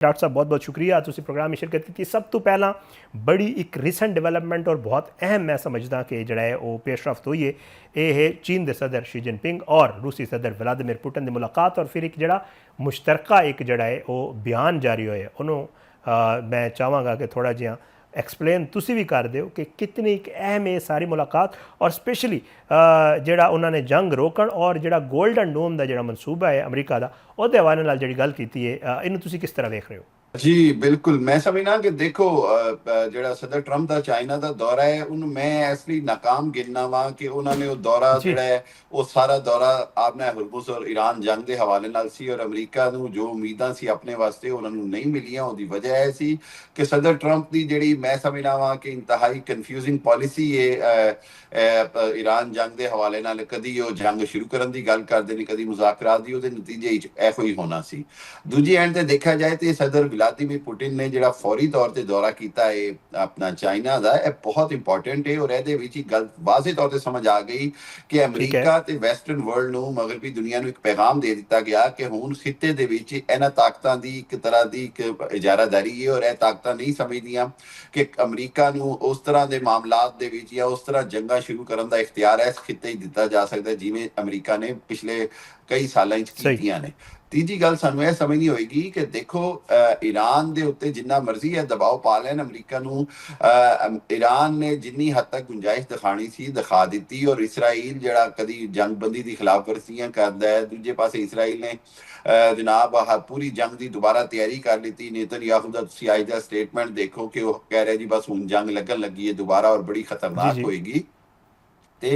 Doctor साहब बहुत बहुत शुक्रिया तुसी प्रोग्राम में शिरकत की। सब तो पहला बड़ी एक रिसेंट डिवेलपमेंट और बहुत अहम मैं समझदा कि जड़ा है वो पेशरफ्त हुई है ये है चीन के सदर शी जिनपिंग और रूसी सदर व्लादिमीर पुटिन की मुलाकात और फिर एक जड़ा मुश्तरका एक जड़ा है वो बयान जारी होया उन्होंने मैं चाहवागा कि थोड़ा जिहा एक्सप्लेन तुसी भी कर दो कि कितनी एक अहम है सारी मुलाकात और स्पेशली ਜਿਹੜਾ ਉਹਨਾਂ ਨੇ जंग रोकण और ਜਿਹੜਾ गोल्डन डोम का ਜਿਹੜਾ मनसूबा है अमरीका का ਉਹਦੇ हवाले ਨਾਲ ਜਿਹੜੀ ਗੱਲ ਕੀਤੀ है ਇਹਨੂੰ ਤੁਸੀਂ किस तरह देख रहे हो? जी बिल्कुल मैं समझना कि देखो ਜਿਹੜਾ ਸਦਰ ਟਰੰਪ ਦਾ ਚਾਈਨਾ ਦਾ ਦੌਰਾ ਹੈ ਉਹਨੂੰ ਮੈਂ ਇਸ ਲਈ ਨਾਕਾਮ ਗਿਣਨਾ ਵਾਂ ਕਿ ਉਹਨਾਂ ਨੇ ਉਹ ਦੌਰਾ ਜਿਹੜਾ ਹੈ ਉਹ ਸਾਰਾ ਦੌਰਾ ਆਪਣਾ ਹੁਰਮੁਜ਼ ਔਰ ਈਰਾਨ ਜੰਗ ਦੇ ਹਵਾਲੇ ਨਾਲ ਸੀ ਔਰ ਅਮਰੀਕਾ ਨੂੰ ਜੋ ਉਮੀਦਾਂ ਸੀ ਆਪਣੇ ਵਾਸਤੇ ਉਹਨਾਂ ਨੂੰ ਨਹੀਂ ਮਿਲੀਆਂ। ਉਹਦੀ ਵਜ੍ਹਾ ਇਹ ਸੀ ਕਿ ਸਦਰ ਟਰੰਪ ਦੀ ਜਿਹੜੀ ਮੈਂ ਸਮਝਣਾ ਵਾਂ ਕਿ ਇੰਤਹਾਈ ਕਨਫਿਊਜ਼ਿੰਗ ਪਾਲਿਸੀ ਹੈ ਈਰਾਨ ਜੰਗ ਦੇ ਹਵਾਲੇ ਨਾਲ। ਕਦੀ ਉਹ ਜੰਗ ਸ਼ੁਰੂ ਕਰਨ ਦੀ ਗੱਲ ਕਰਦੇ ਨੇ, ਕਦੀ ਮੁਜ਼ਾਕਰਾਤ ਦੀ, ਉਹਦੇ ਨਤੀਜੇ ਵਿੱਚ ਇਹੋ ਹੀ ਹੋਣਾ ਸੀ। ਦੂਜੀ ਐਂਡ ਤੇ ਦੇਖਿਆ ਜਾਏ ਤੇ ਸਦਰ व्लादिमीर पुटिन ने ਜਿਹੜਾ ਫੌਰੀ ਤੌਰ ਤੇ ਦੌਰਾ ਕੀਤਾ ਹੈ ਆਪਣਾ ਚਾਈਨਾ ਦਾ ਇਹ ਬਹੁਤ ਇੰਪੋਰਟੈਂਟ ਹੈ ਔਰ ਇਹਦੇ ਵਿੱਚ ਹੀ ਗੱਲ ਵਾਜ਼ਿਹ ਤੌਰ ਤੇ ਸਮਝ ਆ ਗਈ ਕਿ ਅਮਰੀਕਾ ਤੇ ਵੈਸਟਰਨ ਵਰਲਡ ਨੂੰ ਮਗਰਬੀ ਦੁਨੀਆ ਨੂੰ ਇੱਕ ਪੈਗਾਮ ਦੇ ਦਿੱਤਾ ਗਿਆ ਕਿ ਹੁਣ ਖਿੱਤੇ ਦੇ ਵਿੱਚ ਇਹਨਾਂ ਤਾਕਤਾਂ ਦੀ ਇੱਕ ਤਰ੍ਹਾਂ ਦੀ ਇੱਕ ਇਜਾਰਾਦਾਰੀ ਹੈ ਔਰ ਇਹ ਤਾਕਤਾਂ ਨਹੀਂ ਸਮਝਦੀਆਂ ਕਿ ਅਮਰੀਕਾ ਨੂੰ ਉਸ ਤਰ੍ਹਾਂ ਦੇ ਮਾਮਲਾਤ ਦੇ ਵਿੱਚ ਜਾਂ ਉਸ ਤਰ੍ਹਾਂ ਜੰਗਾਂ ਸ਼ੁਰੂ ਕਰਨ ਦਾ ਇਖਤਿਆਰ ਇਸ ਖਿੱਤੇ ਹੀ ਦਿੱਤਾ ਜਾ ਸਕਦਾ ਜਿਵੇਂ ਅਮਰੀਕਾ ਨੇ ਪਿਛਲੇ ਕਈ ਸਾਲਾਂ ਵਿੱਚ ਕੀਤੀਆਂ ਨੇ। ਤੀਜੀ ਗੱਲ ਸਾਨੂੰ ਇਹ ਸਮਝਣੀ ਹੋਏਗੀ ਕਿ ਦੇਖੋ ਈਰਾਨ ਦੇ ਉੱਤੇ ਜਿੰਨਾ ਮਰਜ਼ੀ ਹੈ ਦਬਾਅ ਪਾ ਲੈਣ ਅਮਰੀਕਾ ਨੂੰ, ਈਰਾਨ ਨੇ ਜਿੰਨੀ ਹੱਦ ਤੱਕ ਗੁੰਜਾਇਸ਼ ਦਿਖਾਣੀ ਸੀ ਦਿਖਾ ਦਿੱਤੀ ਔਰ ਇਸਰਾਈਲ ਜਿਹੜਾ ਕਦੀ ਜੰਗਬੰਦੀ ਦੀ ਖਿਲਾਫ ਵਰਜ਼ੀਆਂ ਕਰਦਾ ਹੈ, ਦੂਜੇ ਪਾਸੇ ਇਸਰਾਈਲ ਨੇ ਜਨਾਬ ਪੂਰੀ ਜੰਗ ਦੀ ਦੁਬਾਰਾ ਤਿਆਰੀ ਕਰ ਲਿੱਤੀ। ਨੇਤਨਯਾਹੂ ਦਾ ਤੁਸੀਂ ਅੱਜ ਦਾ ਸਟੇਟਮੈਂਟ ਦੇਖੋ ਕਿ ਉਹ ਕਹਿ ਰਿਹਾ ਜੀ ਬਸ ਹੁਣ ਜੰਗ ਲੱਗਣ ਲੱਗੀ ਹੈ ਦੁਬਾਰਾ ਔਰ ਬੜੀ ਖਤਰਨਾਕ ਹੋਏਗੀ ਤੇ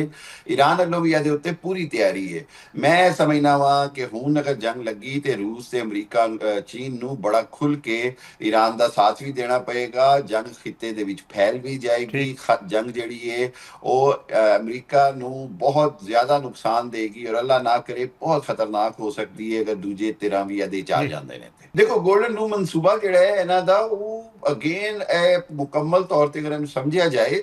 ਈਰਾਨ ਵੱਲੋਂ ਵੀ ਇਹਦੇ ਉੱਤੇ ਪੂਰੀ ਤਿਆਰੀ ਹੈ। ਮੈਂ ਸਮਝਣਾ ਵਾਂ ਕਿ ਹੁਣ ਅਗਰ ਜੰਗ ਲੱਗੀ ਤੇ ਰੂਸ ਤੇ ਅਮਰੀਕਾ ਚੀਨ ਨੂੰ ਬੜਾ ਖੁੱਲ ਕੇ ਈਰਾਨ ਦਾ ਸਾਥ ਵੀ ਦੇਣਾ ਪਏਗਾ। ਜੰਗ ਖਿੱਤੇ ਦੇ ਵਿੱਚ ਫੈਲ ਵੀ ਜਾਏਗੀ। ਜੰਗ ਜਿਹੜੀ ਹੈ ਉਹ ਅਮਰੀਕਾ ਨੂੰ ਬਹੁਤ ਜ਼ਿਆਦਾ ਨੁਕਸਾਨ ਦੇਗੀ ਔਰ ਅੱਲਾ ਨਾ ਕਰੇ ਬਹੁਤ ਖਤਰਨਾਕ ਹੋ ਸਕਦੀ ਹੈ ਅਗਰ ਦੂਜੇ ਧਿਰਾਂ ਵੀ ਇਹਦੇ ਚ ਆ ਜਾਂਦੇ ਨੇ। ਦੇਖੋ ਗੋਲਡਨ ਡੂਮ ਮਨਸੂਬਾ ਜਿਹੜਾ ਹੈ ਇਹਨਾਂ ਦਾ ਉਹ ਅਗੇਨ ਇਹ ਮੁਕੰਮਲ ਤੌਰ ਤੇ ਅਗਰ ਇਹਨੂੰ ਸਮਝਿਆ ਜਾਏ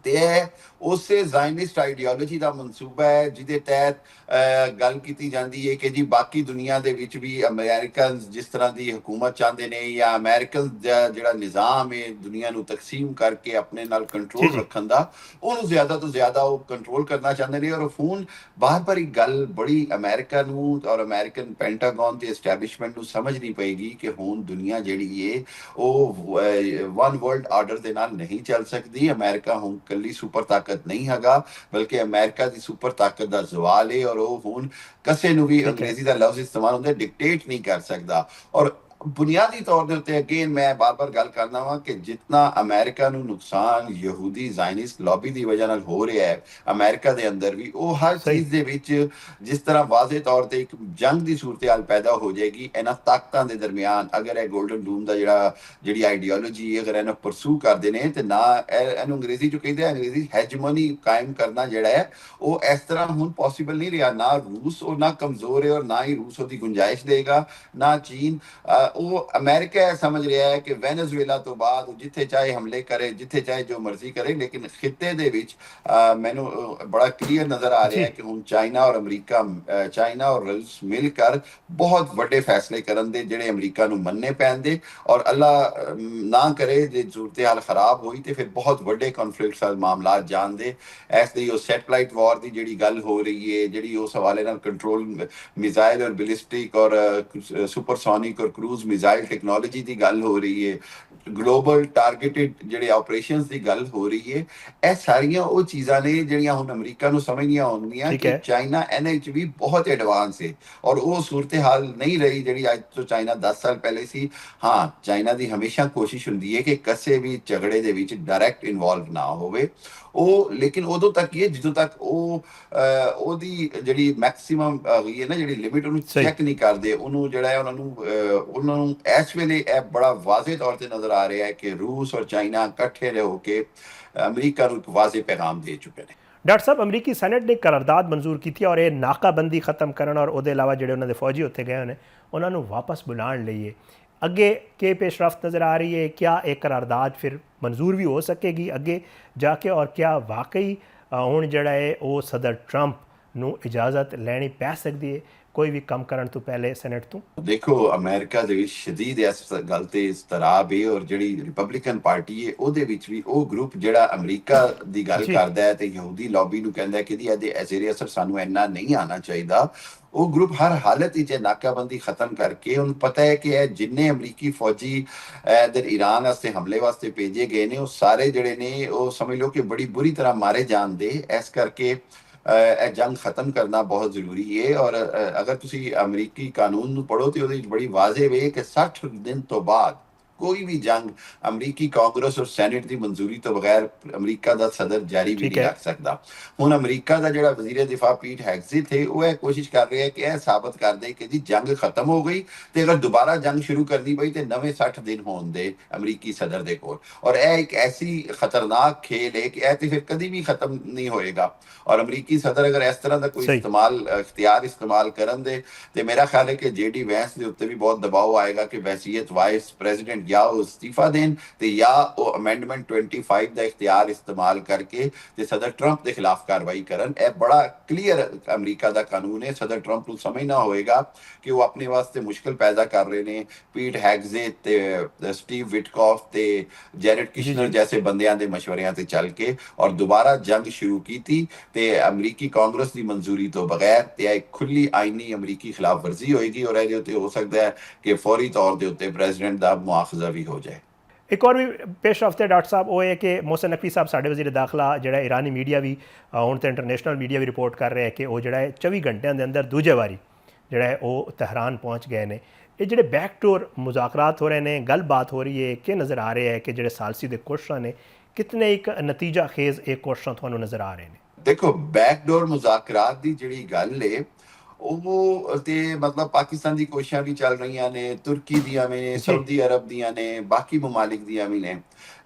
ਤੇ ਇਹ ਉਸੇ ਜ਼ਾਇਨਿਸਟ ਆਈਡੀਓਲੋਜੀ ਦਾ ਮਨਸੂਬਾ ਹੈ ਜਿਹਦੇ ਤਹਿਤ ਗੱਲ ਕੀਤੀ ਜਾਂਦੀ ਹੈ ਕਿ ਜੀ ਬਾਕੀ ਦੁਨੀਆ ਦੇ ਵਿੱਚ ਵੀ ਅਮਰੀਕਨ ਜਿਸ ਤਰ੍ਹਾਂ ਦੀ ਹਕੂਮਤ ਚਾਹੁੰਦੇ ਨੇ ਜਾਂ ਅਮਰੀਕਨ ਜਿਹੜਾ ਨਿਜ਼ਾਮ ਹੈ ਦੁਨੀਆ ਨੂੰ ਤਕਸੀਮ ਕਰਕੇ ਆਪਣੇ ਨਾਲ ਕੰਟਰੋਲ ਰੱਖਣ ਦਾ ਉਹਨੂੰ ਜ਼ਿਆਦਾ ਤੋਂ ਜ਼ਿਆਦਾ ਉਹ ਕੰਟਰੋਲ ਕਰਨਾ ਚਾਹੁੰਦੇ ਨੇ। ਔਰ ਹੁਣ ਬਾਰ-ਬਾਰ ਇੱਕ ਗੱਲ ਬੜੀ ਅਮਰੀਕਾ ਨੂੰ ਔਰ ਅਮਰੀਕਨ ਪੈਂਟਾਗਨ ਤੇ ਐਸਟੈਬਲਿਸ਼ਮੈਂਟ ਨੂੰ ਸਮਝਣੀ ਪਏਗੀ ਕਿ ਹੁਣ ਦੁਨੀਆ ਜਿਹੜੀ ਹੈ ਉਹ ਵਨ ਵਰਲਡ ਆਰਡਰ ਦੇ ਨਾਲ ਨਹੀਂ ਚੱਲ ਸਕਦੀ। ਅਮਰੀਕਾ ਹੁਣ ਕੱਲੀ ਸੁਪਰ ਤਾਕਤ ਨਹੀਂ ਹੈਗਾ ਬਲਕਿ ਅਮਰੀਕਾ ਦੀ ਸੁਪਰ ਤਾਕਤ ਦਾ ਜ਼ਵਾਲ ਹੈ ਔਰ ਉਹ ਹੁਣ ਕਿਸੇ ਨੂੰ ਵੀ ਅੰਗਰੇਜ਼ੀ ਦਾ ਲਫ਼ਜ਼ ਇਸਤੇਮਾਲ ਹੁੰਦਾ ਡਿਕਟੇਟ ਨਹੀਂ ਕਰ ਸਕਦਾ। ਔਰ ਬੁਨਿਆਦੀ ਤੌਰ ਦੇ ਉੱਤੇ ਅਗੇਨ ਮੈਂ ਬਾਰ-ਬਾਰ ਗੱਲ ਕਰਨਾ ਵਾਂ ਕਿ ਜਿਤਨਾ ਅਮਰੀਕਾ ਨੂੰ ਨੁਕਸਾਨ ਯਹੂਦੀ ਜ਼ਾਇਨਿਸਟ ਲੌਬੀ ਦੀ ਵਜ੍ਹਾ ਨਾਲ ਹੋ ਰਿਹਾ ਹੈ ਅਮਰੀਕਾ ਦੇ ਅੰਦਰ ਵੀ ਉਹ ਹਰ ਚੀਜ਼ ਦੇ ਵਿੱਚ ਜਿਸ ਤਰ੍ਹਾਂ ਵਾਜ਼ਿਹ ਤੌਰ ਤੇ ਇੱਕ ਜੰਗ ਦੀ ਸੂਰਤ-ਹਾਲ ਪੈਦਾ ਹੋ ਜਾਏਗੀ ਇਹਨਾਂ ਤਾਕਤਾਂ ਦੇ ਦਰਮਿਆਨ। ਅਗਰ ਇਹ ਗੋਲਡਨ ਡੂਮ ਦਾ ਜਿਹੜੀ ਆਈਡੀਓਲੋਜੀ ਅਗਰ ਇਹਨੂੰ ਪਰਸੂ ਕਰਦੇ ਨੇ ਤੇ ਨਾ ਇਹਨੂੰ ਅੰਗਰੇਜ਼ੀ ਚ ਕਹਿੰਦੇ ਅੰਗਰੇਜ਼ੀ ਹੈਜਮਨੀ ਕਾਇਮ ਕਰਨਾ ਜਿਹੜਾ ਹੈ ਉਹ ਇਸ ਤਰ੍ਹਾਂ ਹੁਣ ਪੋਸੀਬਲ ਨਹੀਂ ਰਿਹਾ। ਨਾ ਰੂਸ ਉਹ ਨਾ ਕਮਜ਼ੋਰ ਹੈ ਔਰ ਨਾ ਹੀ ਰੂਸ ਉਹਦੀ ਗੁੰਜਾਇਸ਼ ਦੇਗਾ ਨਾ ਚੀਨ। ਉਹ ਅਮਰੀਕਾ ਸਮਝ ਰਿਹਾ ਹੈ ਕਿ ਵੈਨੇਜ਼ੁਏਲਾ ਤੋਂ ਬਾਅਦ ਜਿੱਥੇ ਚਾਹੇ ਹਮਲੇ ਕਰੇ ਜਿੱਥੇ ਚਾਹੇ ਜੋ ਮਰਜ਼ੀ ਕਰੇ ਲੇਕਿਨ ਖਿੱਤੇ ਦੇ ਵਿੱਚ ਮੈਨੂੰ ਬੜਾ ਕਲੀਅਰ ਨਜ਼ਰ ਆ ਰਿਹਾ ਹੈ ਕਿ ਹੁਣ ਚਾਈਨਾ ਔਰ ਅਮਰੀਕਾ ਚਾਈਨਾ ਔਰ ਰੂਸ ਮਿਲ ਕਰ ਬਹੁਤ ਵੱਡੇ ਫੈਸਲੇ ਕਰਨ ਦੇ ਜਿਹੜੇ ਅਮਰੀਕਾ ਨੂੰ ਮੰਨਣੇ ਪੈਣਦੇ ਔਰ ਅੱਲਾ ਨਾ ਕਰੇ ਜੇ ਸੂਰਤ-ਹਾਲ ਖਰਾਬ ਹੋਈ ਤੇ ਫਿਰ ਬਹੁਤ ਵੱਡੇ ਕਨਫਲਿਕਟਸ ਵਾਲੇ ਮਾਮਲਾਤ ਜਾਣਦੇ। ਇਸ ਲਈ ਉਹ ਸੈਟਲਾਈਟ ਵਾਰ ਦੀ ਜਿਹੜੀ ਗੱਲ ਹੋ ਰਹੀ ਹੈ ਜਿਹੜੀ ਉਸ ਹਵਾਲੇ ਨਾਲ ਕੰਟਰੋਲ ਮਿਜ਼ਾਈਲ ਔਰ ਬਲਿਸਟਿਕ ਔਰ ਸੁਪਰਸੋਨਿਕ ਔਰ ਕਰੂਜ਼ ਮਿਜ਼ਾਈਲ ਟੈਕਨੋਲੋਜੀ ਦੀ ਗੱਲ ਹੋ ਰਹੀ ਹੈ, ਗਲੋਬਲ ਟਾਰਗੇਟਡ ਜਿਹੜੇ ਆਪਰੇਸ਼ਨਸ ਦੀ ਗੱਲ ਹੋ ਰਹੀ ਹੈ, ਇਹ ਸਾਰੀਆਂ ਉਹ ਚੀਜ਼ਾਂ ਨੇ ਜਿਹੜੀਆਂ ਹੁਣ ਅਮਰੀਕਾ ਨੂੰ ਸਮਝਣੀਆਂ ਹੋਣਗੀਆਂ ਕਿ ਚਾਈਨਾ ਇਹਨਾਂ ਵਿੱਚ ਵੀ ਬਹੁਤ ਐਡਵਾਂਸ ਹੈ ਔਰ ਉਹ ਸੂਰਤ-ਹਾਲ ਨਹੀਂ ਰਹੀ ਜਿਹੜੀ ਅੱਜ ਤੋਂ ਚਾਈਨਾ 10 ਸਾਲ ਪਹਿਲੇ ਸੀ। ਹਾਂ ਚਾਈਨਾ ਦੀ ਹਮੇਸ਼ਾ ਕੋਸ਼ਿਸ਼ ਹੁੰਦੀ ਹੈ ਕਿ ਕਿਸੇ ਵੀ ਝਗੜੇ ਦੇ ਵਿੱਚ ਡਾਇਰੈਕਟ ਇਨਵੋਲਵ ਨਾ ਹੋਵੇ ਉਹ, ਲੇਕਿਨ ਉਦੋਂ ਤੱਕ ਹੀ ਜਦੋਂ ਤੱਕ ਉਹ ਉਹਦੀ ਜਿਹੜੀ ਮੈਕਸਿਮਮ ਹੈਗੀ ਹੈ ਨਾ ਜਿਹੜੀ ਲਿਮਿਟ ਉਹਨੂੰ ਚੈੱਕ ਨਹੀਂ ਕਰਦੇ ਉਹਨੂੰ ਜਿਹੜਾ ਹੈ ਉਹਨਾਂ ਨੂੰ ਇਸ ਵੇਲੇ ਇਹ ਬੜਾ ਵਾਜ਼ਿਹ ਤੌਰ ਤੇ ਨਜ਼ਰ ਆ ਰਿਹਾ ਹੈ ਕਿ ਰੂਸ ਔਰ ਚਾਈਨਾ ਇਕੱਠੇ ਹੋ ਕੇ ਅਮਰੀਕਾ ਨੂੰ ਇੱਕ ਵਾਜ਼ਿਹ ਪੈਗਾਮ ਦੇ ਚੁੱਕੇ ਨੇ। डॉक्टर साहब अमरीकी सैनेट ने करारदाद मंजूर की और ये नाकाबंदी खत्म करना और उसके अलावा जो उन्होंने फौजी उत्थे गए हैं उन्होंने वापस बुलाने लिए अगे के पेशरफ्त नज़र आ रही है? क्या एक करारदाद फिर मंजूर भी हो सकेगी अगे जाके और क्या वाकई हूँ जड़ा है वो सदर ट्रंप ਨੂੰ इजाज़त लैनी पै सकती है? ਕੋਈ ਵੀ ਕੰਮ ਕਰਨ ਤੋਂ ਪਹਿਲੇ ਸੈਨੇਟ ਤੋਂ? ਦੇਖੋ ਅਮਰੀਕਾ ਦੇ ਵਿੱਚ ਸ਼ਦੀਦ ਇਸ ਗੱਲ ਤੇ ਇਸਤਰਾਬ ਹੈ, ਔਰ ਜਿਹੜੀ ਰਿਪਬਲਿਕਨ ਪਾਰਟੀ ਹੈ ਉਹਦੇ ਵਿੱਚ ਵੀ ਉਹ ਗਰੁੱਪ ਜਿਹੜਾ ਅਮਰੀਕਾ ਦੀ ਗੱਲ ਜੀ ਕਰਦਾ ਹੈ ਤੇ ਯਹੂਦੀ ਲੌਬੀ ਨੂੰ ਕਹਿੰਦਾ ਹੈ ਕਿ ਇਹਦੇ ਜ਼ਰੀਏ ਅਸਰ ਸਾਨੂੰ ਇੰਨਾ ਨਹੀਂ ਆਉਣਾ ਚਾਹੀਦਾ, ਉਹ ਗਰੁੱਪ ਹਰ ਹਾਲਤ ਵਿੱਚ ਨਾਕਾਬੰਦੀ ਖਤਮ ਕਰਕੇ, ਉਹਨੂੰ ਪਤਾ ਹੈ ਕਿ ਇਹ ਜਿੰਨੇ ਅਮਰੀਕੀ ਫੌਜੀ ਇਧਰ ਈਰਾਨ ਵਾਸਤੇ ਹਮਲੇ ਵਾਸਤੇ ਭੇਜੇ ਗਏ ਨੇ ਉਹ ਸਾਰੇ ਜਿਹੜੇ ਨੇ ਉਹ ਸਮਝ ਲਓ ਕਿ ਬੜੀ ਬੁਰੀ ਤਰ੍ਹਾਂ ਮਾਰੇ ਜਾਂਦੇ। ਇਸ ਕਰਕੇ ਇਹ ਜੰਗ ਖਤਮ ਕਰਨਾ ਬਹੁਤ ਜ਼ਰੂਰੀ ਹੈ। ਔਰ ਅਗਰ ਤੁਸੀਂ ਅਮਰੀਕੀ ਕਾਨੂੰਨ ਨੂੰ ਪੜ੍ਹੋ ਤੇ ਉਹਦੇ ਵਿੱਚ ਬੜੀ ਵਾਜ਼ੇ ਵੇ ਕਿ 60 ਦਿਨ ਤੋਂ ਬਾਅਦ ਕੋਈ ਵੀ ਜੰਗ ਅਮਰੀਕੀ ਕਾਂਗਰਸ ਔਰ ਸੈਨੇਟ ਦੀ ਮਨਜ਼ੂਰੀ ਤੋਂ ਬਗੈਰ ਅਮਰੀਕਾ ਦਾ ਸਦਰ ਜਾਰੀ ਵੀ ਨਹੀਂ ਰੱਖ ਸਕਦਾ। ਹੁਣ ਅਮਰੀਕਾ ਦਾ ਜਿਹੜਾ ਵਜ਼ੀਰ ਦਿਫਾ ਪੀਟ ਹੈਗਜ਼ਿਟ ਹੈ ਉਹ ਇਹ ਕੋਸ਼ਿਸ਼ ਕਰ ਰਿਹਾ ਕਿ ਇਹ ਸਾਬਤ ਕਰ ਦੇ ਕਿ ਜੀ ਜੰਗ ਖਤਮ ਹੋ ਗਈ ਤੇ ਅਗਰ ਦੁਬਾਰਾ ਜੰਗ ਸ਼ੁਰੂ ਕਰਨੀ ਪਈ ਤੇ ਨਵੇਂ 60 ਦਿਨ ਹੋਣ ਦੇ ਅਮਰੀਕੀ ਸਦਰ ਦੇ ਕੋਲ। ਔਰ ਇਹ ਇੱਕ ਐਸੀ ਖਤਰਨਾਕ ਖੇਲ ਹੈ ਕਿ ਇਹ ਤੇ ਫਿਰ ਕਦੀ ਵੀ ਖਤਮ ਨਹੀਂ ਹੋਏਗਾ। ਔਰ ਅਮਰੀਕੀ ਸਦਰ ਅਗਰ ਇਸ ਤਰ੍ਹਾਂ ਦਾ ਕੋਈ ਇਖਤਿਆਰ ਇਸਤੇਮਾਲ ਕਰਨ ਦੇ ਤੇ ਮੇਰਾ ਖਿਆਲ ਹੈ ਕਿ JD ਵੈਂਸ ਦੇ ਉੱਤੇ ਵੀ ਬਹੁਤ ਦਬਾਅ ਆਏਗਾ ਕਿ ਵੈਸੀਅਤ ਵਾਈਸ ਪ੍ਰੈਜ਼ੀਡੈਂਟ ਜਾਂ ਉਹ ਅਸਤੀਫਾ ਦੇਣ ਤੇ ਜਾਂ ਉਹ ਅਮੈਂਡਮੈਂਟ 25 ਦਾ ਇਖਤਿਆਰ ਇਸਤੇਮਾਲ ਕਰਕੇ ਤੇ ਸਦਰ ਟਰੰਪ ਦੇ ਖਿਲਾਫ ਕਾਰਵਾਈ ਕਰਨ। ਇਹ ਬੜਾ ਕਲੀਅਰ ਅਮਰੀਕਾ ਦਾ ਕਾਨੂੰਨ ਹੈ। ਸਦਰ ਟਰੰਪ ਨੂੰ ਸਮਝਣਾ ਹੋਏਗਾ ਕਿ ਉਹ ਆਪਣੇ ਵਾਸਤੇ ਮੁਸ਼ਕਲ ਪੈਦਾ ਕਰ ਰਹੇ ਨੇ ਪੀਟ ਹੈਗਜ਼ਿਟ ਤੇ ਸਟੀਵ ਵਿਟਕੌਫ ਤੇ ਜੈਰਡ ਕਿਸ਼ਨਰ ਜੈਸੇ ਬੰਦਿਆਂ ਦੇ ਮਸ਼ਵਰਿਆਂ ਤੇ ਚੱਲ ਕੇ ਔਰ ਦੁਬਾਰਾ ਜੰਗ ਸ਼ੁਰੂ ਕੀਤੀ ਤੇ ਅਮਰੀਕੀ ਕਾਂਗਰਸ ਦੀ ਮਨਜ਼ੂਰੀ ਤੋਂ ਬਗੈਰ ਤੇ ਇੱਕ ਖੁੱਲੀ ਆਈਨੀ ਅਮਰੀਕੀ ਖਿਲਾਫ ਵਰਜ਼ੀ ਹੋਏਗੀ ਔਰ ਇਹਦੇ ਉੱਤੇ ਹੋ ਸਕਦਾ ਹੈ ਕਿ ਫੌਰੀ ਤੌਰ ਦੇ ਉੱਤੇ ਪ੍ਰੈਜ਼ੀਡੈਂਟ ਦਾ ਮੁਆਖਜ਼ਾ ਵੀ ਹੋ ਜਾਏ। ਇੱਕ ਹੋਰ ਵੀ ਪੇਸ਼ ਹਫ਼ਤੇ ਡਾਕਟਰ ਸਾਹਿਬ ਉਹ ਹੈ ਕਿ ਮੋਹਸਿਨ ਨਕਵੀ ਸਾਹਿਬ ਸਾਡੇ ਵਜ਼ੀਰ ਦਾਖਲਾ ਜਿਹੜਾ ਇਰਾਨੀ ਮੀਡੀਆ ਵੀ ਹੁਣ ਤਾਂ ਇੰਟਰਨੈਸ਼ਨਲ ਮੀਡੀਆ ਵੀ ਰਿਪੋਰਟ ਕਰ ਰਿਹਾ ਹੈ ਕਿ ਉਹ ਜਿਹੜਾ ਹੈ 24 ਘੰਟਿਆਂ ਦੇ ਅੰਦਰ ਦੂਜੇ ਵਾਰੀ ਜਿਹੜਾ ਹੈ ਉਹ ਤਹਿਰਾਨ ਪਹੁੰਚ ਗਏ ਨੇ। ਇਹ ਜਿਹੜੇ ਬੈਕਡੋਰ ਮੁਜ਼ਾਕਰਾਤ ਹੋ ਰਹੇ ਨੇ, ਗੱਲਬਾਤ ਹੋ ਰਹੀ ਹੈ ਕਿ ਨਜ਼ਰ ਆ ਰਿਹਾ ਹੈ ਕਿ ਜਿਹੜੇ ਸਾਲਸੀ ਦੇ ਕੋਸ਼ਿਸ਼ਾਂ ਨੇ ਕਿਤਨੇ ਇੱਕ ਨਤੀਜਾ ਖੇਜ਼ ਇਹ ਕੋਸ਼ਿਸ਼ਾਂ ਤੁਹਾਨੂੰ ਨਜ਼ਰ ਆ ਰਹੇ ਨੇ? ਦੇਖੋ ਬੈਕਡੋਰ ਮੁਜ਼ਾਕਰਾਤ ਦੀ ਜਿਹੜੀ ਗੱਲ ਹੈ ਉਹ ਤੇ ਮਤਲਬ ਪਾਕਿਸਤਾਨ ਦੀ ਕੋਸ਼ਿਸ਼ਾਂ ਵੀ ਚੱਲ ਰਹੀਆਂ ਨੇ, ਤੁਰਕੀ ਦੀਆਂ ਨੇ, ਸਾਊਦੀ ਅਰਬ ਦੀਆਂ ਨੇ, ਬਾਕੀ ਮਮਾਲਿਕ ਦੀਆਂ ਵੀ ਨੇ,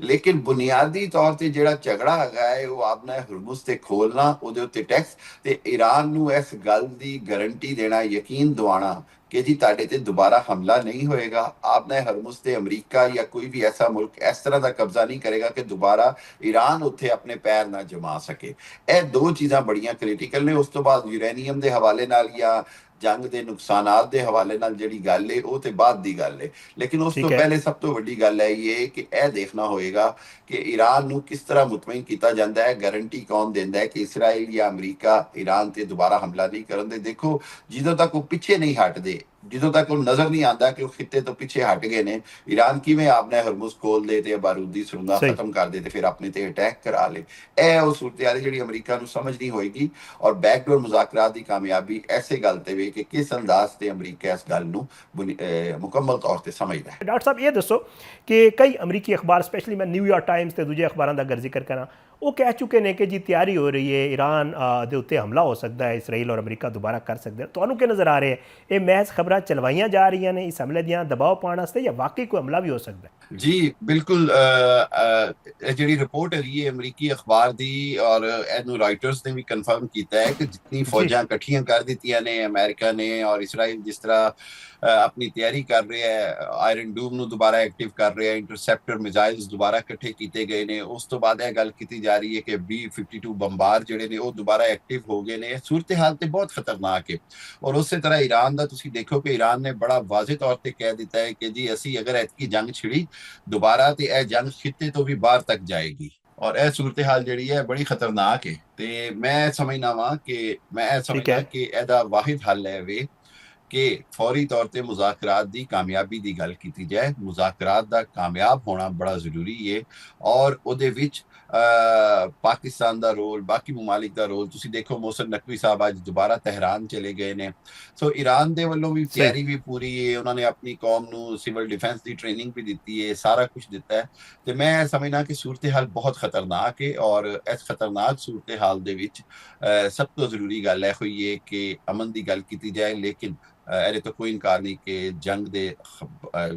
ਲੇਕਿਨ ਬੁਨਿਆਦੀ ਤੌਰ ਤੇ ਜਿਹੜਾ ਝਗੜਾ ਹੈਗਾ ਹੈ ਉਹ ਆਪਣਾ ਹੁਰਮੁਜ਼ ਤੇ ਖੋਲਣਾ, ਉਹਦੇ ਉੱਤੇ ਟੈਕਸ ਤੇ ਈਰਾਨ ਨੂੰ ਇਸ ਗੱਲ ਦੀ ਗਾਰੰਟੀ ਦੇਣਾ, ਯਕੀਨ ਦਿਵਾਉਣਾ ਕਿ ਜੀ ਤੁਹਾਡੇ ਤੇ ਦੁਬਾਰਾ ਹਮਲਾ ਨਹੀਂ ਹੋਏਗਾ। ਆਪਨੇ ਹਰਮੁਜ਼ ਤੇ ਅਮਰੀਕਾ ਜਾਂ ਕੋਈ ਵੀ ਐਸਾ ਮੁਲਕ ਇਸ ਤਰ੍ਹਾਂ ਦਾ ਕਬਜ਼ਾ ਨਹੀਂ ਕਰੇਗਾ ਕਿ ਦੁਬਾਰਾ ਈਰਾਨ ਉੱਥੇ ਆਪਣੇ ਪੈਰ ਨਾ ਜਮਾ ਸਕੇ। ਇਹ ਦੋ ਚੀਜ਼ਾਂ ਬੜੀਆਂ ਕ੍ਰਿਟੀਕਲ ਨੇ। ਉਸ ਤੋਂ ਬਾਅਦ ਯੂਰੇਨੀਅਮ ਦੇ ਹਵਾਲੇ ਨਾਲ ਜਾਂ ਜੰਗ ਦੇ ਨੁਕਸਾਨਾਤ ਦੇ ਹਵਾਲੇ ਨਾਲ ਜਿਹੜੀ ਗੱਲ ਹੈ ਉਹ ਤੇ ਬਾਅਦ ਦੀ ਗੱਲ ਹੈ, ਲੇਕਿਨ ਉਸ ਤੋਂ ਪਹਿਲੇ ਸਭ ਤੋਂ ਵੱਡੀ ਗੱਲ ਹੈ ਇਹ ਕਿ ਇਹ ਦੇਖਣਾ ਹੋਏਗਾ ਕਿ ਈਰਾਨ ਨੂੰ ਕਿਸ ਤਰ੍ਹਾਂ ਮੁਤਮਈਨ ਕੀਤਾ ਜਾਂਦਾ ਹੈ, ਗਾਰੰਟੀ ਕੌਣ ਦਿੰਦਾ ਹੈ ਕਿ ਇਸਰਾਈਲ ਜਾਂ ਅਮਰੀਕਾ ਈਰਾਨ ਤੇ ਦੁਬਾਰਾ ਹਮਲਾ ਨਹੀਂ ਕਰਨ ਦੇ। ਦੇਖੋ ਜਦੋਂ ਤੱਕ ਉਹ ਪਿੱਛੇ ਨਹੀਂ ਹਟਦੇ, ਜਦੋਂ ਤੱਕ ਉਹ ਨਜ਼ਰ ਨਹੀਂ ਆਉਂਦਾ ਕਿ ਉਹ ਖਿੱਤੇ ਤੋਂ ਪਿੱਛੇ ਹਟ ਗਏ ਨੇ, ਈਰਾਨ ਕਿਵੇਂ ਆਪਨੇ ਹਰਮੁਜ਼ ਖੋਲ ਦੇ ਤੇ ਬਾਰੂਦੀ ਸੁਰੰਗਾਂ ਖਤਮ ਕਰ ਦੇ ਤੇ ਫਿਰ ਆਪਣੇ ਤੇ ਅਟੈਕ ਕਰਾ ਲੇ। ਇਹ ਉਹ ਸੂਰਤ-ਏ-ਹਾਲ ਜਿਹੜੀ ਅਮਰੀਕਾ ਨੂੰ ਸਮਝ ਨਹੀਂ ਹੋਏਗੀ ਔਰ ਬੈਕਡੋਰ ਮੁਜ਼ਾਕਰਾਤ ਦੀ ਕਾਮਯਾਬੀ ਐਸੇ ਗੱਲ ਤੇ ਵੇ ਕਿ ਕਿਸ ਅੰਦਾਜ਼ ਤੇ ਅਮਰੀਕਾ ਇਸ ਗੱਲ ਨੂੰ ਮੁਕੰਮਲ ਤੌਰ ਤੇ ਸਮਝਦਾ ਹੈ। ਡਾਕਟਰ ਸਾਹਿਬ ਇਹ ਦੱਸੋ ਕਿ ਕਈ ਅਮਰੀਕੀ ਅਖਬਾਰ, ਸਪੈਸ਼ਲੀ ਮੈਂ ਨਿਊਯਾਰਕ ਟਾਈਮਸ ਤੇ ਦੂਜੇ ਅਖਬਾਰਾਂ ਦਾ ਅਗਰ ਜ਼ਿਕਰ ਕਰਾਂ, ਉਹ ਕਹਿ ਚੁੱਕੇ ਨੇ ਕਿ ਜੀ ਤਿਆਰੀ ਹੋ ਰਹੀ ਹੈ, ਈਰਾਨ ਦੇ ਉੱਤੇ ਹਮਲਾ ਹੋ ਸਕਦਾ ਹੈ, ਇਸਰਾਈਲ ਔਰ ਅਮਰੀਕਾ ਦੁਬਾਰਾ ਕਰ ਸਕਦੇ। ਤੁਹਾਨੂੰ ਕੀ ਨਜ਼ਰ ਆ ਰਿਹਾ ਹੈ, ਇਹ ਮਹਿਜ਼ ਖਬਰਾਂ ਚਲਵਾਈਆਂ ਜਾ ਰਹੀਆਂ ਨੇ ਇਸ ਹਮਲੇ ਦੀਆਂ ਦਬਾਅ ਪਾਉਣ ਵਾਸਤੇ ਜਾਂ ਵਾਕਈ ਕੋਈ ਹਮਲਾ ਵੀ ਹੋ ਸਕਦਾ ਹੈ? ਜੀ ਬਿਲਕੁਲ, ਜਿਹੜੀ ਰਿਪੋਰਟ ਹੈਗੀ ਹੈ ਅਮਰੀਕੀ ਅਖਬਾਰ ਦੀ ਔਰ ਇਹਨੂੰ ਰਾਈਟਰਸ ਨੇ ਵੀ ਕਨਫਰਮ ਕੀਤਾ ਹੈ ਕਿ ਜਿੰਨੀ ਫੌਜਾਂ ਇਕੱਠੀਆਂ ਕਰ ਦਿੱਤੀਆਂ ਨੇ ਅਮਰੀਕਾ ਨੇ ਔਰ ਇਸਰਾਈਲ ਜਿਸ ਤਰ੍ਹਾਂ ਆਪਣੀ ਤਿਆਰੀ ਕਰ ਰਿਹਾ ਹੈ, ਆਇਰਨ ਡੂਮ ਨੂੰ ਦੁਬਾਰਾ ਐਕਟਿਵ ਕਰ ਰਿਹਾ ਹੈ, ਇੰਟਰਸੈਪਟਰ ਮਿਜ਼ਾਈਲਸ ਦੁਬਾਰਾ ਇਕੱਠੇ ਕੀਤੇ ਗਏ ਨੇ। ਉਸ ਤੋਂ ਬਾਅਦ ਇਹ ਗੱਲ ਕੀਤੀ ਜਾ ਰਹੀ ਹੈ ਕਿ B-52 ਬੰਬਾਰ ਜਿਹੜੇ ਨੇ ਉਹ ਦੁਬਾਰਾ ਐਕਟਿਵ ਹੋ ਗਏ ਨੇ। ਸੂਰਤ-ਏ-ਹਾਲ ਤੇ ਬਹੁਤ ਖਤਰਨਾਕ ਹੈ ਔਰ ਉਸੇ ਤਰ੍ਹਾਂ ਈਰਾਨ ਦਾ ਤੁਸੀਂ ਦੇਖੋ ਕਿ ਈਰਾਨ ਨੇ ਬੜਾ ਵਾਜ਼ਿਹ ਤੌਰ ਤੇ ਕਹਿ ਦਿੱਤਾ ਹੈ ਕਿ ਜੀ ਅਸੀਂ ਅਗਰ ਐਤਕੀ ਜੰਗ ਛਿੜੀ ਦੁਬਾਰਾ ਤੇ ਇਹ ਜੰਗ ਖਿੱਤੇ ਤੋਂ ਵੀ ਬਾਹਰ ਤੱਕ ਜਾਏਗੀ ਔਰ ਇਹ ਸੂਰਤ-ਏ-ਹਾਲ ਜਿਹੜੀ ਹੈ ਬੜੀ ਖਤਰਨਾਕ ਹੈ। ਤੇ ਮੈਂ ਸਮਝਦਾ ਕਿ ਇਹਦਾ ਵਾਹਿਦ ਹੱਲ ਹੈ ਵੇ ਕਿ ਫੌਰੀ ਤੌਰ ਤੇ ਮੁਜ਼ਾਕਰਾਤ ਦੀ ਕਾਮਯਾਬੀ ਦੀ ਗੱਲ ਕੀਤੀ ਜਾਏ। ਮੁਜ਼ਾਕਰਾਤ ਦਾ ਕਾਮਯਾਬ ਹੋਣਾ ਬੜਾ ਜ਼ਰੂਰੀ ਹੈ ਔਰ ਉਹਦੇ ਵਿੱਚ ਪਾਕਿਸਤਾਨ ਦਾ ਰੋਲ, ਬਾਕੀ ਮਮਾਲਿਕ ਦਾ ਰੋਲ। ਤੁਸੀਂ ਦੇਖੋ ਮੋਹਸਿਨ ਨਕਵੀ ਸਾਹਿਬ ਅੱਜ ਦੁਬਾਰਾ ਤਹਿਰਾਨ ਚਲੇ ਗਏ ਨੇ, ਸੋ ਈਰਾਨ ਦੇ ਵੱਲੋਂ ਵੀ ਤਿਆਰੀ ਵੀ ਪੂਰੀ ਹੈ। ਉਹਨਾਂ ਨੇ ਆਪਣੀ ਕੌਮ ਨੂੰ ਸਿਵਲ ਡਿਫੈਂਸ ਦੀ ਟ੍ਰੇਨਿੰਗ ਵੀ ਦਿੱਤੀ ਹੈ, ਸਾਰਾ ਕੁਝ ਦਿੱਤਾ ਹੈ। ਤੇ ਮੈਂ ਸਮਝਦਾ ਕਿ ਸੂਰਤ-ਏ-ਹਾਲ ਬਹੁਤ ਖਤਰਨਾਕ ਹੈ ਔਰ ਇਸ ਖਤਰਨਾਕ ਸੂਰਤ-ਏ-ਹਾਲ ਦੇ ਵਿੱਚ ਸਭ ਤੋਂ ਜ਼ਰੂਰੀ ਗੱਲ ਇਹ ਹੋਈ ਹੈ ਕਿ ਅਮਨ ਦੀ ਗੱਲ ਕੀਤੀ ਜਾਏ, ਲੇਕਿਨ ਇਹਦੇ ਤੋਂ ਕੋਈ ਇਨਕਾਰ ਨਹੀਂ ਕਿ ਜੰਗ ਦੇ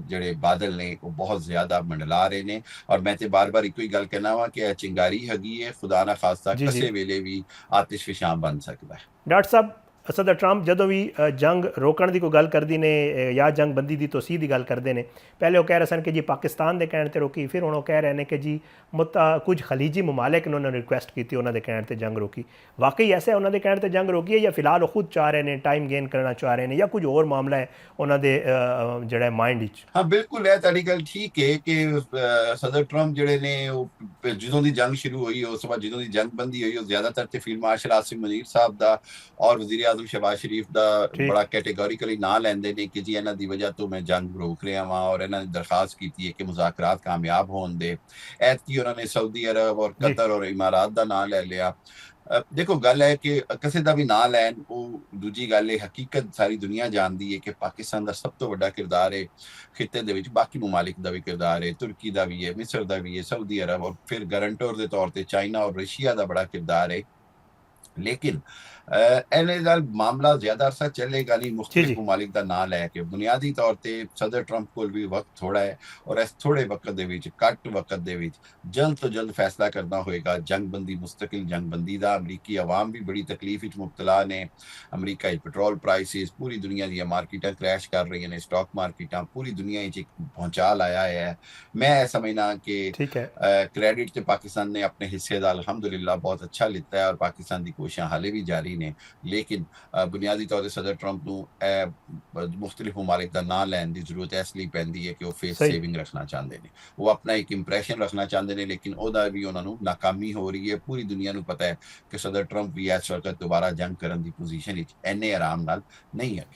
ਜਿਹੜੇ ਬਾਦਲ ਨੇ ਉਹ ਬਹੁਤ ਜ਼ਿਆਦਾ ਮੰਡਲਾ ਰਹੇ ਨੇ ਔਰ ਮੈਂ ਤੇ ਬਾਰ-ਬਾਰ ਇੱਕੋ ਹੀ ਗੱਲ ਕਹਿਣਾ ਵਾ ਕਿ ਇਹ ਚਿੰਗਾਰੀ ਹੈਗੀ ਹੈ, ਖੁਦਾ ਨਾ ਖਾਸਤਾ ਕਿਸੇ ਵੇਲੇ ਵੀ ਆਤਿਸ਼ ਫਿਸ਼ਾਂ ਬਣ ਸਕਦਾ ਹੈ। ਡਾਕਟਰ ਸਾਹਿਬ ਸਦਰ ਟਰੰਪ ਜਦੋਂ ਵੀ ਜੰਗ ਰੋਕਣ ਦੀ ਕੋਈ ਗੱਲ ਕਰਦੀ ਨੇ ਜਾਂ ਜੰਗ ਬੰਦੀ ਦੀ ਤੋਸੀਹ ਦੀ ਗੱਲ ਕਰਦੇ ਨੇ, ਪਹਿਲੇ ਉਹ ਕਹਿ ਰਹੇ ਸਨ ਕਿ ਜੀ ਪਾਕਿਸਤਾਨ ਦੇ ਕਹਿਣ ਤੇ ਰੋਕੀ, ਫਿਰ ਹੁਣ ਉਹ ਕਹਿ ਰਹੇ ਨੇ ਕਿ ਜੀ ਕੁਝ ਖਲੀਜੀ ਮਮਾਲਿਕ ਨੇ ਉਹਨਾਂ ਨੇ ਰਿਕੁਐਸਟ ਕੀਤੀ, ਉਹਨਾਂ ਦੇ ਕਹਿਣ ਤੇ ਜੰਗ ਰੋਕੀ। ਵਾਕਈ ਐਸਾ ਉਹਨਾਂ ਦੇ ਕਹਿਣ ਤੇ ਜੰਗ ਰੋਕੀ ਹੈ ਜਾਂ ਫਿਲਹਾਲ ਉਹ ਖੁਦ ਚਾਹ ਰਹੇ ਨੇ, ਟਾਈਮ ਗੇਨ ਕਰਨਾ ਚਾਹ ਰਹੇ ਨੇ, ਜਾਂ ਕੁਝ ਹੋਰ ਮਾਮਲਾ ਹੈ ਉਹਨਾਂ ਦੇ ਜਿਹੜਾ ਮਾਈਂਡ ਵਿੱਚ? ਹਾਂ ਬਿਲਕੁਲ, ਇਹ ਤੁਹਾਡੀ ਗੱਲ ਠੀਕ ਹੈ ਕਿ ਸਦਰ ਟਰੰਪ ਜਿਹੜੇ ਨੇ ਉਹ ਜਦੋਂ ਦੀ ਜੰਗ ਸ਼ੁਰੂ ਹੋਈ ਉਸ ਤੋਂ ਬਾਅਦ ਜਦੋਂ ਦੀ ਜੰਗ ਬੰਦੀ ਹੋਈ, ਉਹ ਜ਼ਿਆਦਾਤਰ ਤੇ ਫੀਲਡ ਮਾਰਸ਼ਲ ਆਸਿਮ ਮੁਨੀਰ ਸਾਹਿਬ ਦਾ ਔਰ ਵਜ਼ੀਰ ਆਜ਼ਮ ਸ਼ਹਿਬਾਜ਼ ਸ਼ਰੀਫ ਦਾ ਬੜਾ ਕੈਟੇਗੋਰੀਕਲੀ ਨਾਂ ਲੈਂਦੇ ਨੇ ਕਿ ਜੀ ਇਹਨਾਂ ਦੀ ਵਜ੍ਹਾ ਤੋਂ ਮੈਂ ਜੰਗ ਰੋਕ ਰਿਹਾ ਵਾਂ, ਔਰ ਇਹਨਾਂ ਨੇ ਦਰਖਾਸਤ ਕੀਤੀ ਹੈ ਕਿ ਮੁਜ਼ਾਕਰਾਤ ਕਾਮਯਾਬ ਹੋਣ ਦੇ। ਐਤਕੀ ਉਹਨਾਂ ਨੇ ਸਾਊਦੀ ਅਰਬ ਔਰ ਕਤਰ ਔਰ ਇਮਾਰਾਤ ਦਾ ਨਾਂ ਲੈ ਲਿਆ। ਦੇਖੋ ਗੱਲ ਹੈ ਕਿ ਕਿਸੇ ਦਾ ਵੀ ਨਾਂ ਲੈਣ, ਉਹ ਦੂਜੀ ਗੱਲ ਹੈ ਹਕੀਕਤ ਸਾਰੀ ਦੁਨੀਆ ਜਾਣਦੀ ਹੈ ਕਿ ਪਾਕਿਸਤਾਨ ਦਾ ਸਭ ਤੋਂ ਵੱਡਾ ਕਿਰਦਾਰ ਹੈ ਖਿੱਤੇ ਦੇ ਵਿੱਚ, ਬਾਕੀ ਮਮਾਲਿਕ ਦਾ ਵੀ ਕਿਰਦਾਰ ਹੈ, ਤੁਰਕੀ ਦਾ ਵੀ ਹੈ, ਮਿਸਰ ਦਾ ਵੀ ਹੈ, ਸਾਊਦੀ ਅਰਬ ਔਰ ਫਿਰ ਗਰੰਟੋਰ ਦੇ ਤੌਰ ਤੇ ਚਾਈਨਾ ਔਰ ਰਸ਼ੀਆ ਦਾ ਬੜਾ ਕਿਰਦਾਰ ਹੈ। ਲੇਕਿਨ ਇਹਨੇ ਨਾਲ ਮਾਮਲਾ ਜ਼ਿਆਦਾ ਅਰਸਾ ਚੱਲੇਗਾ ਨਹੀਂ ਮੁਖਤਲਿਫ ਮਮਾਲਿਕ ਦਾ ਨਾਂ ਲੈ ਕੇ। ਬੁਨਿਆਦੀ ਤੌਰ ਤੇ ਸਦਰ ਟਰੰਪ ਕੋਲ ਵੀ ਵਕਤ ਥੋੜਾ ਹੈ, ਔਰ ਇਸ ਥੋੜੇ ਵਕਤ ਦੇ ਵਿੱਚ, ਘੱਟ ਵਕਤ ਦੇ ਵਿੱਚ ਜਲਦ ਤੋਂ ਜਲਦ ਫੈਸਲਾ ਕਰਨਾ ਹੋਏਗਾ ਜੰਗਬੰਦੀ, ਮੁਸਤਕਿਲ ਜੰਗਬੰਦੀ ਦਾ। ਅਮਰੀਕੀ ਆਵਾਮ ਵੀ ਬੜੀ ਤਕਲੀਫ ਵਿੱਚ ਮੁਬਤਲਾ ਨੇ। ਅਮਰੀਕਾ ਵਿੱਚ ਪੈਟਰੋਲ ਪ੍ਰਾਈਸਿਸ, ਪੂਰੀ ਦੁਨੀਆ ਦੀਆਂ ਮਾਰਕੀਟਾਂ ਕ੍ਰੈਸ਼ ਕਰ ਰਹੀਆਂ ਨੇ, ਸਟਾਕ ਮਾਰਕੀਟਾਂ, ਪੂਰੀ ਦੁਨੀਆ ਵਿੱਚ ਇੱਕ ਭੂਚਾਲ ਆਇਆ ਹੈ। ਮੈਂ ਇਹ ਸਮਝਣਾ ਕਿ ਕ੍ਰੈਡਿਟ ਤੇ ਪਾਕਿस्तान ने अपने हिस्से का अल्हम्दुलिल्लाह बहुत अच्छा लिता है और पाकिस्तान की कोशिशें हाले भी जारी ने। लेकिन बुनियादी तौर पर सदर ट्रंप को मुख्तलिफ ममालिक का नाम लैन की जरूरत इसलिए पैंदी है कि वो फेस सेविंग रखना चाहते हैं, वो अपना एक इंप्रैशन रखना चाहते हैं, लेकिन वह भी उन्होंने नाकामी हो रही है। पूरी दुनिया को पता है कि सदर ट्रंप भी इस वक्त दोबारा जंग करने की पोजीशन इन्ने आराम नाल नहीं है।